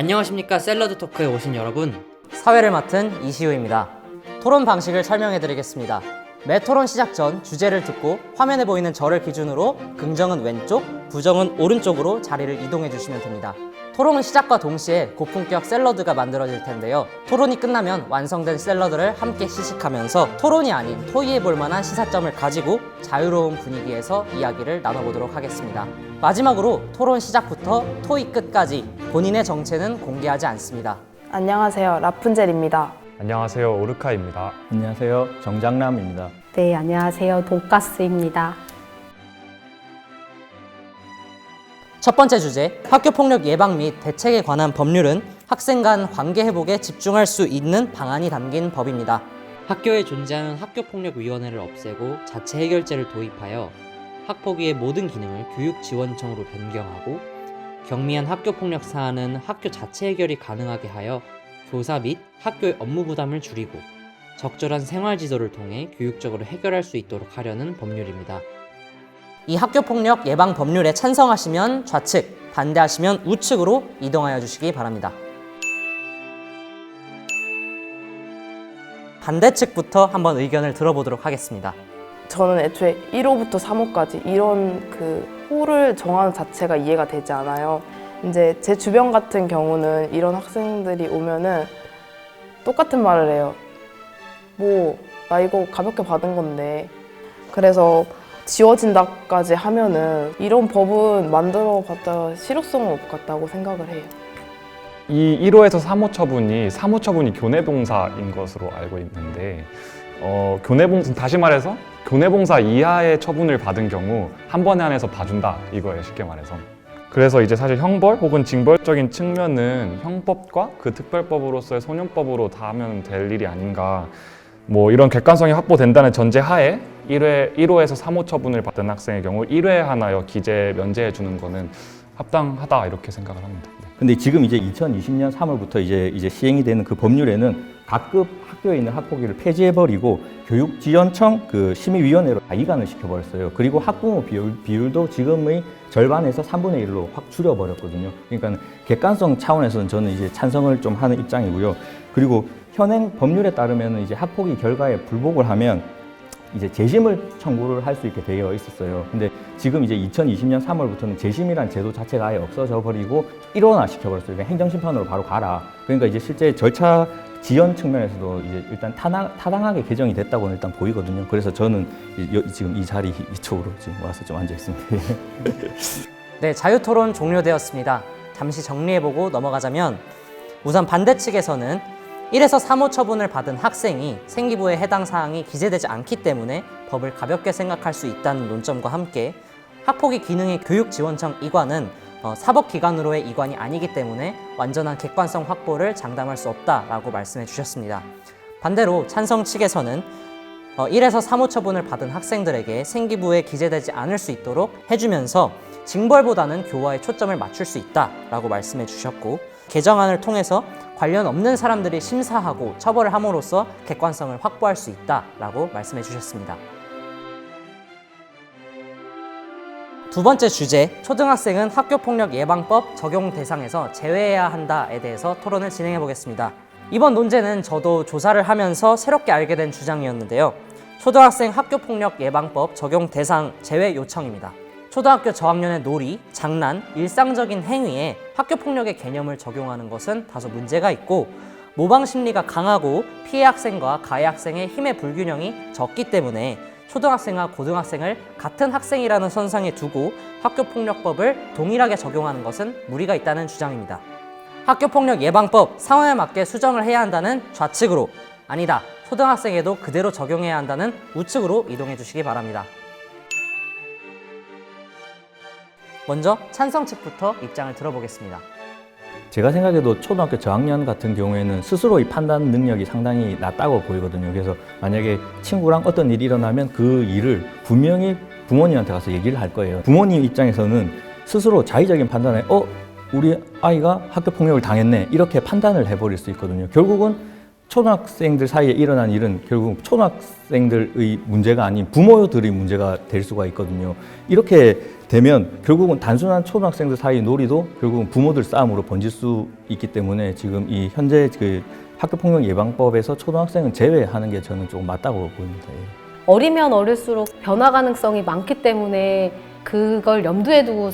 안녕하십니까. 샐러드 토크에 오신 여러분, 사회를 맡은 이시우입니다. 토론 방식을 설명해 드리겠습니다. 매 토론 시작 전 주제를 듣고 화면에 보이는 저를 기준으로 긍정은 왼쪽, 부정은 오른쪽으로 자리를 이동해 주시면 됩니다. 토론은 시작과 동시에 고품격 샐러드가 만들어질 텐데요. 토론이 끝나면 완성된 샐러드를 함께 시식하면서 토론이 아닌 토의해 볼 만한 시사점을 가지고 자유로운 분위기에서 이야기를 나눠보도록 하겠습니다. 마지막으로 토론 시작부터 토의 끝까지 본인의 정체는 공개하지 않습니다. 안녕하세요. 라푼젤입니다. 안녕하세요. 오르카입니다. 안녕하세요. 정장남입니다. 네, 안녕하세요. 돈가스입니다. 첫 번째 주제, 학교폭력 예방 및 대책에 관한 법률은 학생 간 관계 회복에 집중할 수 있는 방안이 담긴 법입니다. 학교에 존재하는 학교폭력위원회를 없애고 자체 해결제를 도입하여 학폭위의 모든 기능을 교육지원청으로 변경하고 경미한 학교폭력 사안은 학교 자체 해결이 가능하게 하여 교사 및 학교의 업무 부담을 줄이고 적절한 생활지도를 통해 교육적으로 해결할 수 있도록 하려는 법률입니다. 이 학교폭력 예방 법률에 찬성하시면 좌측, 반대하시면 우측으로 이동하여 주시기 바랍니다. 반대측부터 한번 의견을 들어보도록 하겠습니다. 저는 애초에 1호부터 3호까지 이런 호를 정하는 자체가 이해가 되지 않아요. 이제 제 주변 같은 경우는 이런 학생들이 오면은 똑같은 말을 해요. 나 이거 가볍게 받은 건데. 그래서 지워진다까지 하면은 이런 법은 만들어 봤자 실효성은 없을 것 같다고 생각을 해요. 이 1호에서 3호 처분이 3호 처분이 교내봉사인 것으로 알고 있는데 교내봉사, 다시 말해서 교내봉사 이하의 처분을 받은 경우 한 번에 안에서 봐준다 이거예요, 쉽게 말해서. 그래서 이제 사실 형벌 혹은 징벌적인 측면은 형법과 그 특별법으로서의 소년법으로 다 하면 될 일이 아닌가. 이런 객관성이 확보된다는 전제하에 1호에서 3호 처분을 받은 학생의 경우 1회 하나여 기재 면제해 주는 거는 합당하다 이렇게 생각을 합니다. 근데 지금 이제 2020년 3월부터 이제 시행이 되는 그 법률에는 각급 학교에 있는 학폭위를 폐지해버리고 교육지원청 심의위원회로 다 이관을 시켜버렸어요. 그리고 학부모 비율도 지금의 절반에서 3분의 1로 확 줄여버렸거든요. 그러니까 객관성 차원에서는 저는 이제 찬성을 좀 하는 입장이고요. 그리고 현행 법률에 따르면 이제 학폭위 결과에 불복을 하면 이제 재심을 청구를 할 수 있게 되어 있었어요. 근데 지금 이제 2020년 3월부터는 재심이란 제도 자체가 아예 없어져 버리고 일원화 시켜버렸어요. 그러니까 행정심판으로 바로 가라. 그러니까 이제 실제 절차 지연 측면에서도 이제 일단 타당하게 개정이 됐다고는 일단 보이거든요. 그래서 저는 지금 이 자리 이쪽으로 지금 와서 좀 앉아 있습니다. 네, 자유토론 종료되었습니다. 잠시 정리해보고 넘어가자면 우선 반대측에서는 1에서 3호 처분을 받은 학생이 생기부에 해당 사항이 기재되지 않기 때문에 법을 가볍게 생각할 수 있다는 논점과 함께 학폭위 기능의 교육지원청 이관은 사법기관으로의 이관이 아니기 때문에 완전한 객관성 확보를 장담할 수 없다라고 말씀해 주셨습니다. 반대로 찬성 측에서는 1에서 3호 처분을 받은 학생들에게 생기부에 기재되지 않을 수 있도록 해주면서 징벌보다는 교화에 초점을 맞출 수 있다라고 말씀해 주셨고, 개정안을 통해서 관련 없는 사람들이 심사하고 처벌을 함으로써 객관성을 확보할 수 있다라고 말씀해 주셨습니다. 두 번째 주제, 초등학생은 학교폭력 예방법 적용 대상에서 제외해야 한다에 대해서 토론을 진행해 보겠습니다. 이번 논제는 저도 조사를 하면서 새롭게 알게 된 주장이었는데요. 초등학생 학교폭력 예방법 적용 대상 제외 요청입니다. 초등학교 저학년의 놀이, 장난, 일상적인 행위에 학교폭력의 개념을 적용하는 것은 다소 문제가 있고 모방 심리가 강하고 피해 학생과 가해 학생의 힘의 불균형이 적기 때문에 초등학생과 고등학생을 같은 학생이라는 선상에 두고 학교폭력법을 동일하게 적용하는 것은 무리가 있다는 주장입니다. 학교폭력 예방법 상황에 맞게 수정을 해야 한다는 좌측으로, 아니다, 초등학생에도 그대로 적용해야 한다는 우측으로 이동해 주시기 바랍니다. 먼저 찬성 측부터 입장을 들어보겠습니다. 제가 생각해도 초등학교 저학년 같은 경우에는 스스로 이 판단 능력이 상당히 낮다고 보이거든요. 그래서 만약에 친구랑 어떤 일이 일어나면 그 일을 분명히 부모님한테 가서 얘기를 할 거예요. 부모님 입장에서는 스스로 자의적인 판단에 우리 아이가 학교폭력을 당했네 이렇게 판단을 해버릴 수 있거든요. 결국은 초등학생들 사이에 일어난 일은 결국 초등학생들의 문제가 아닌 부모들의 문제가 될 수가 있거든요. 이렇게 되면 결국은 단순한 초등학생들 사이 놀이도 결국은 부모들 싸움으로 번질 수 있기 때문에 지금 이 현재 그 학교폭력 예방법에서 초등학생은 제외하는 게 저는 조금 맞다고 보입니다. 예. 어리면 어릴수록 변화 가능성이 많기 때문에 그걸 염두에 두고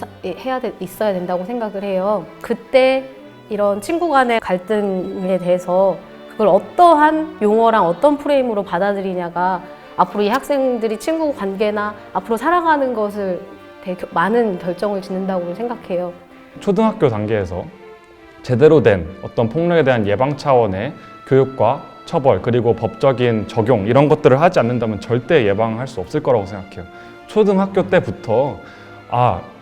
있어야 된다고 생각을 해요. 그때 이런 친구 간의 갈등에 대해서 그걸 어떠한 용어랑 어떤 프레임으로 받아들이냐가 앞으로 이 학생들이 친구 관계나 앞으로 살아가는 것을 되게 많은 결정을 짓는다고 생각해요. 초등학교 단계에서 제대로 된 어떤 폭력에 대한 예방 차원의 교육과 처벌 그리고 법적인 적용 이런 것들을 하지 않는다면 절대 예방할 수 없을 거라고 생각해요. 초등학교 때부터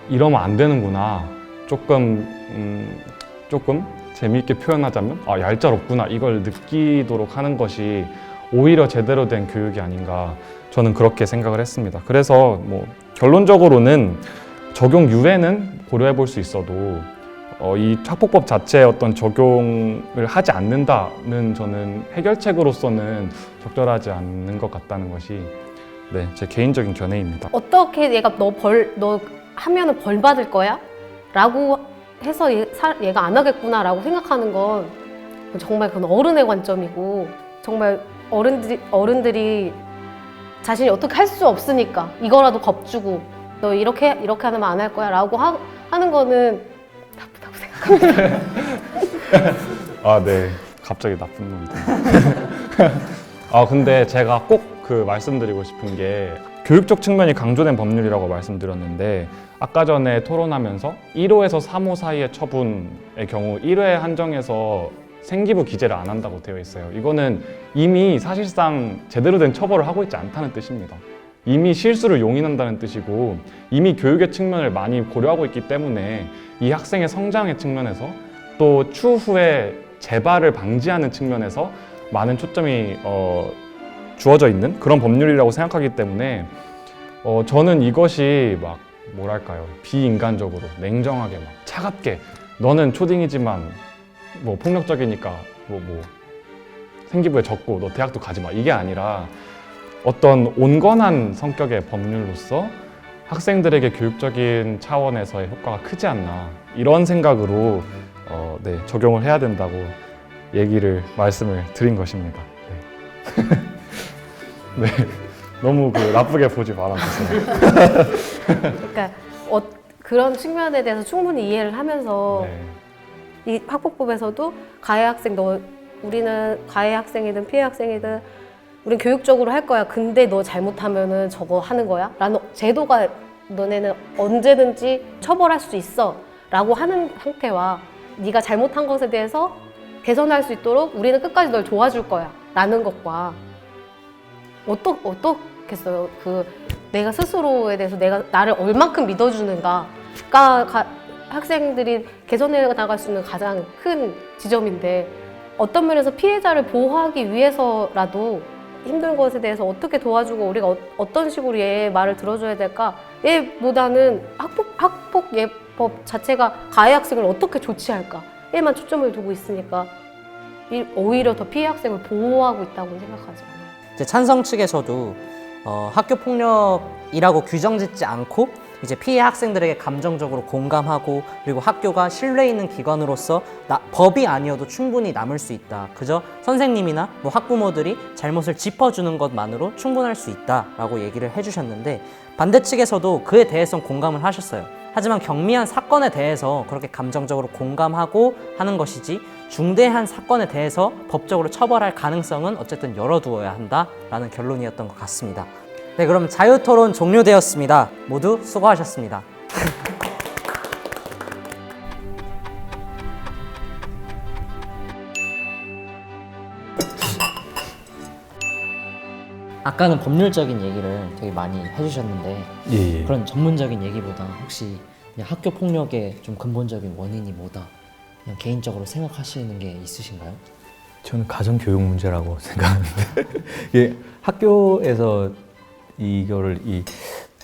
이러면 안 되는구나, 조금 재미있게 표현하자면 얄짤없구나, 이걸 느끼도록 하는 것이 오히려 제대로 된 교육이 아닌가, 저는 그렇게 생각을 했습니다. 그래서 뭐 결론적으로는 적용 유예는 고려해 볼 수 있어도 이 학폭법 자체의 어떤 적용을 하지 않는다는 저는 해결책으로서는 적절하지 않는 것 같다는 것이 제 개인적인 견해입니다. 어떻게 얘가 너 하면은 벌 받을 거야? 라고 해서 얘가 안 하겠구나 라고 생각하는 건 정말 그건 어른의 관점이고, 정말 어른들이 자신이 어떻게 할 수 없으니까 이거라도 겁주고 너 이렇게 하면 안 할 거야 라고 하는 거는 나쁘다고 생각합니다. 네. 갑자기 나쁜 놈들. 근데 제가 꼭 말씀드리고 싶은 게, 교육적 측면이 강조된 법률이라고 말씀드렸는데, 아까 전에 토론하면서 1호에서 3호 사이의 처분의 경우 1회 한정해서 생기부 기재를 안 한다고 되어 있어요. 이거는 이미 사실상 제대로 된 처벌을 하고 있지 않다는 뜻입니다. 이미 실수를 용인한다는 뜻이고, 이미 교육의 측면을 많이 고려하고 있기 때문에 이 학생의 성장의 측면에서 또 추후에 재발을 방지하는 측면에서 많은 초점이 주어져 있는 그런 법률이라고 생각하기 때문에 저는 이것이 막 뭐랄까요, 비인간적으로 냉정하게 막 차갑게 너는 초딩이지만 뭐 폭력적이니까 뭐 생기부에 적고 너 대학도 가지 마, 이게 아니라 어떤 온건한 성격의 법률로서 학생들에게 교육적인 차원에서의 효과가 크지 않나, 이런 생각으로 적용을 해야 된다고 말씀을 드린 것입니다. 네. 너무 나쁘게 보지 말아주세요. 그러니까 그런 측면에 대해서 충분히 이해를 하면서 이 학폭법에서도 가해 학생, 우리는 가해 학생이든 피해 학생이든 우린 교육적으로 할 거야. 근데 너 잘못하면은 저거 하는 거야? 라는 제도가 너네는 언제든지 처벌할 수 있어 라고 하는 상태와, 네가 잘못한 것에 대해서 개선할 수 있도록 우리는 끝까지 널 도와줄 거야 라는 것과 어떻겠어요? 내가 스스로에 대해서 나를 얼만큼 믿어주는가가 학생들이 개선해 나갈 수 있는 가장 큰 지점인데, 어떤 면에서 피해자를 보호하기 위해서라도 힘든 것에 대해서 어떻게 도와주고 우리가 어떤 식으로 얘의 말을 들어줘야 될까? 얘보다는 학폭예법 자체가 가해 학생을 어떻게 조치할까? 얘만 초점을 두고 있으니까 오히려 더 피해 학생을 보호하고 있다고 생각하죠. 이제 찬성 측에서도 학교 폭력이라고 규정짓지 않고 이제 피해 학생들에게 감정적으로 공감하고, 그리고 학교가 신뢰 있는 기관으로서 법이 아니어도 충분히 남을 수 있다. 그저 선생님이나 뭐 학부모들이 잘못을 짚어주는 것만으로 충분할 수 있다라고 얘기를 해주셨는데, 반대 측에서도 그에 대해선 공감을 하셨어요. 하지만 경미한 사건에 대해서 그렇게 감정적으로 공감하고 하는 것이지, 중대한 사건에 대해서 법적으로 처벌할 가능성은 어쨌든 열어두어야 한다라는 결론이었던 것 같습니다. 네, 그럼 자유토론 종료되었습니다. 모두 수고하셨습니다. 아까는 법률적인 얘기를 되게 많이 해주셨는데, 예. 그런 전문적인 얘기보다 혹시 그냥 학교 폭력의 좀 근본적인 원인이 뭐다, 그냥 개인적으로 생각하시는 게 있으신가요? 저는 가정교육 문제라고 생각하는데 예, 학교에서 이거를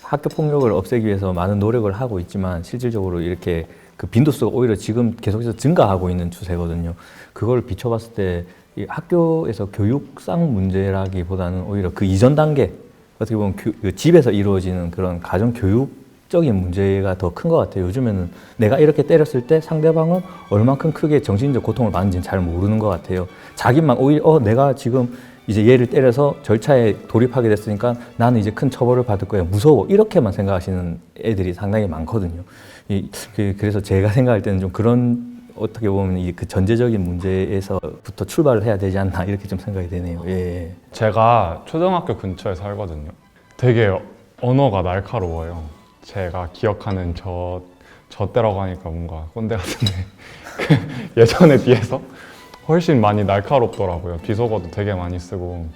학교 폭력을 없애기 위해서 많은 노력을 하고 있지만 실질적으로 이렇게 그 빈도수가 오히려 지금 계속해서 증가하고 있는 추세거든요. 그걸 비춰봤을 때 이 학교에서 교육상 문제라기보다는 오히려 그 이전 단계, 어떻게 보면 그 집에서 이루어지는 그런 가정 교육적 정신적인 문제가 더 큰 것 같아요. 요즘에는 내가 이렇게 때렸을 때 상대방은 얼만큼 크게 정신적 고통을 받는지는 잘 모르는 것 같아요. 자기만 오히려 내가 지금 이제 얘를 때려서 절차에 돌입하게 됐으니까 나는 이제 큰 처벌을 받을 거야. 무서워. 이렇게만 생각하시는 애들이 상당히 많거든요. 그래서 제가 생각할 때는 좀 그런 어떻게 보면 그 전제적인 문제에서부터 출발을 해야 되지 않나 이렇게 좀 생각이 되네요. 예. 제가 초등학교 근처에 살거든요. 되게 언어가 날카로워요. 제가 기억하는 저 때라고 하니까 뭔가 꼰대 같은데 예전에 비해서 훨씬 많이 날카롭더라고요. 비속어도 되게 많이 쓰고.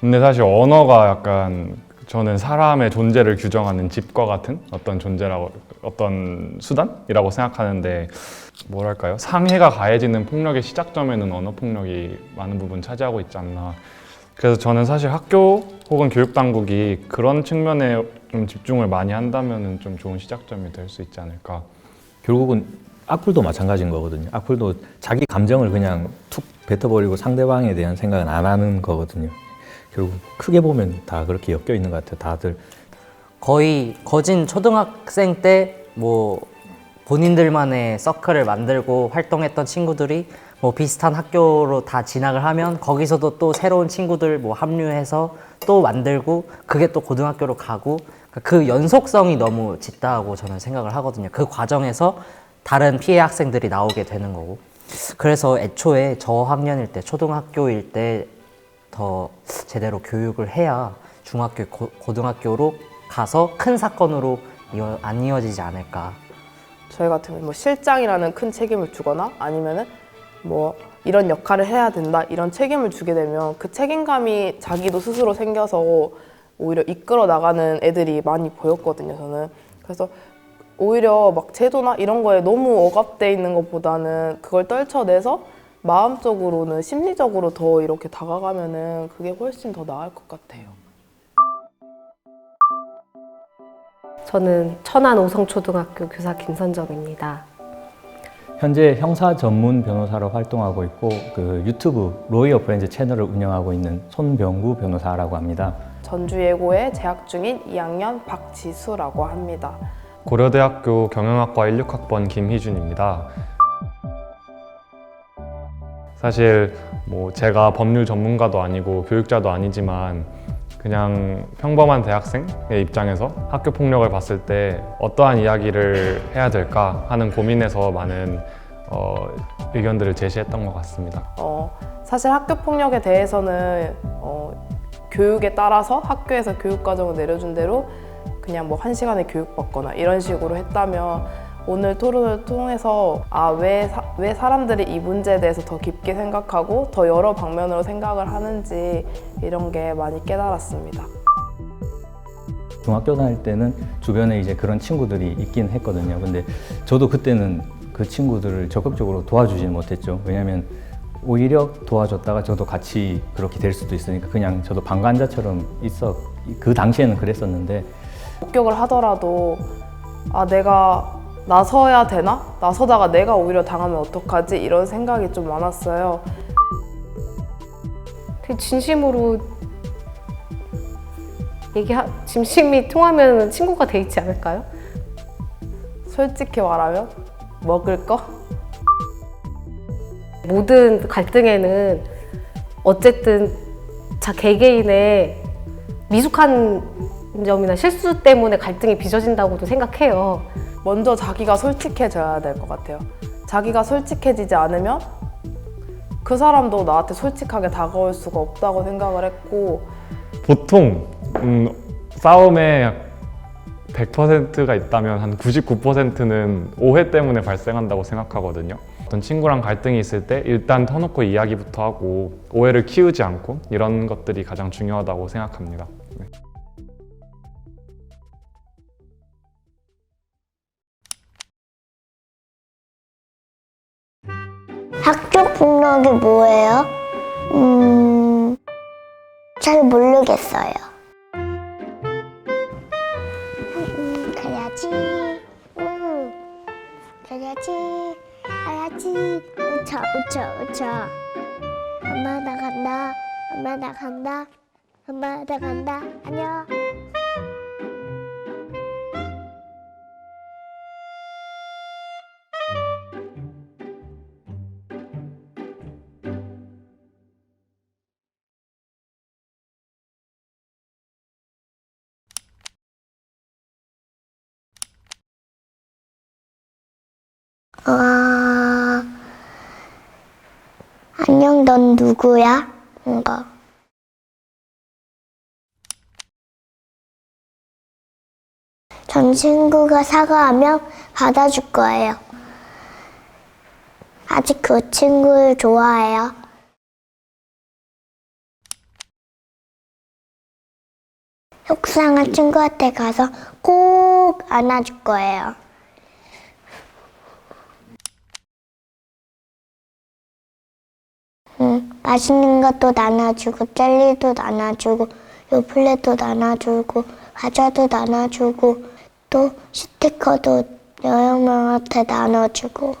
근데 사실 언어가 약간 저는 사람의 존재를 규정하는 집과 같은 어떤 존재라고, 어떤 수단이라고 생각하는데, 뭐랄까요? 상해가 가해지는 폭력의 시작점에는 언어 폭력이 많은 부분 차지하고 있지 않나. 그래서 저는 사실 학교 혹은 교육당국이 그런 측면에 좀 집중을 많이 한다면 좀 좋은 시작점이 될 수 있지 않을까. 결국은 악플도 마찬가지인 거거든요. 악플도 자기 감정을 그냥 툭 뱉어버리고 상대방에 대한 생각은 안 하는 거거든요. 결국 크게 보면 다 그렇게 엮여 있는 것 같아요. 다들. 거의 거진 초등학생 때 뭐 본인들만의 서클을 만들고 활동했던 친구들이 뭐 비슷한 학교로 다 진학을 하면 거기서도 또 새로운 친구들 뭐 합류해서 또 만들고 그게 또 고등학교로 가고 그 연속성이 너무 짙다고 저는 생각을 하거든요. 그 과정에서 다른 피해 학생들이 나오게 되는 거고. 그래서 애초에 저학년일 때, 초등학교일 때 더 제대로 교육을 해야 중학교, 고등학교로 가서 큰 사건으로 안 이어지지 않을까. 저희 같은 경우는 뭐 실장이라는 큰 책임을 주거나 아니면은 뭐 이런 역할을 해야 된다 이런 책임을 주게 되면 그 책임감이 자기도 스스로 생겨서 오히려 이끌어 나가는 애들이 많이 보였거든요, 저는. 그래서 오히려 막 제도나 이런 거에 너무 억압돼 있는 것보다는 그걸 떨쳐내서 마음적으로는 심리적으로 더 이렇게 다가가면은 그게 훨씬 더 나을 것 같아요. 저는 천안 오성초등학교 교사 김선정입니다. 현재 형사 전문 변호사로 활동하고 있고 그 유튜브 로이어 프렌즈 채널을 운영하고 있는 손병구 변호사라고 합니다. 전주예고에 재학 중인 2학년 박지수라고 합니다. 고려대학교 경영학과 16학번 김희준입니다. 사실 뭐 제가 법률 전문가도 아니고 교육자도 아니지만 그냥 평범한 대학생의 입장에서 학교 폭력을 봤을 때 어떠한 이야기를 해야 될까 하는 고민에서 많은 의견들을 제시했던 것 같습니다. 사실 학교 폭력에 대해서는 교육에 따라서 학교에서 교육 과정을 내려준 대로 그냥 뭐 1시간에 교육받거나 이런 식으로 했다면 오늘 토론을 통해서 왜 사람들이 이 문제에 대해서 더 깊게 생각하고 더 여러 방면으로 생각을 하는지 이런 게 많이 깨달았습니다. 중학교 다닐 때는 주변에 이제 그런 친구들이 있긴 했거든요. 근데 저도 그때는 그 친구들을 적극적으로 도와주지는 못했죠. 왜냐하면 오히려 도와줬다가 저도 같이 그렇게 될 수도 있으니까 그냥 저도 방관자처럼 그 당시에는 그랬었는데 목격을 하더라도 내가 나서야 되나? 나서다가 내가 오히려 당하면 어떡하지? 이런 생각이 좀 많았어요. 되게 진심으로 진심이 통하면 친구가 돼 있지 않을까요? 솔직히 말하면 먹을 거? 모든 갈등에는 어쨌든 개개인의 미숙한 점이나 실수 때문에 갈등이 빚어진다고도 생각해요. 먼저 자기가 솔직해져야 될 것 같아요. 자기가 솔직해지지 않으면 그 사람도 나한테 솔직하게 다가올 수가 없다고 생각을 했고 보통 싸움에 100%가 있다면 한 99%는 오해 때문에 발생한다고 생각하거든요. 어떤 친구랑 갈등이 있을 때 일단 터놓고 이야기부터 하고 오해를 키우지 않고 이런 것들이 가장 중요하다고 생각합니다. 네. 학교 폭력이 뭐예요? 잘 모르겠어요. 가야지. 가야지. 가야지. 우쳐. 엄마 나간다. 엄마 나간다. 엄마 나간다. 안녕. 안녕, 넌 누구야? 이거. 전 친구가 사과하면 받아줄 거예요. 아직 그 친구를 좋아해요. 속상한 친구한테 가서 꼭 안아줄 거예요. 맛있는 것도 나눠주고, 젤리도 나눠주고, 요플레도 나눠주고, 과자도 나눠주고, 또 스티커도 여러 명한테 나눠주고.